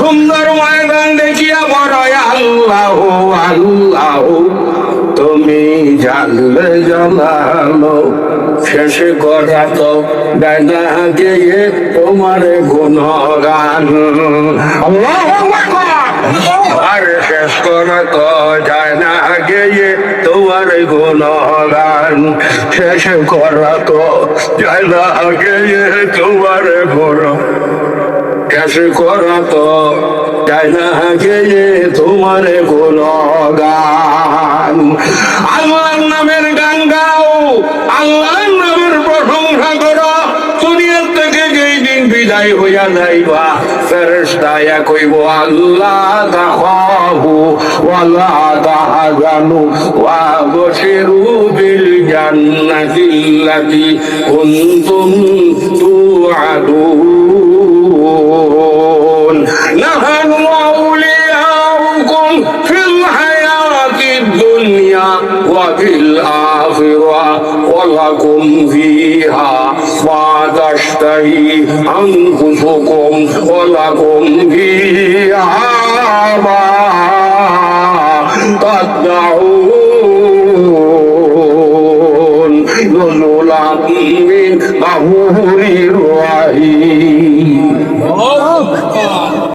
সুন্দর ময়দান দেখিয়া বড় আল্লাহ আল্লাহ তুমি জানলে জানালো শেষে করা তো ডাইনা গিয়ে তোমার গুণগান আর শেষ করা তো যায় না গিয়ে তোমার গুণগান শেষ করা তো যায় না গিয়ে তোমার গুণ শেষ করা তো যায় না গিয়ে তোমার গুণগান আল্লাহর নামের গান গাও আল্লাহর নামের প্রশংসা করো দুনিয়ার থেকে যেই দিন বিদায় হইয়া যাইবা ফেরেশতায়া কইব আল্লাহ তাখাফু ওয়ালা তাহজানু ওয়া বশিরু বিল জান্নাতিল্লাতী কুনতুম তুআদুন নাহনু আউলিয়াউকুম ফিল হায়াতিদ দুনিয়া ওয়া ফিল আখিরা ওয়া লাকুম ফিহা মা তাশতাহি আনফুসুকুম ওয়া লাকুম ফিহা মা তাদউন নুজুলাম মিন গাফুরির রাহিম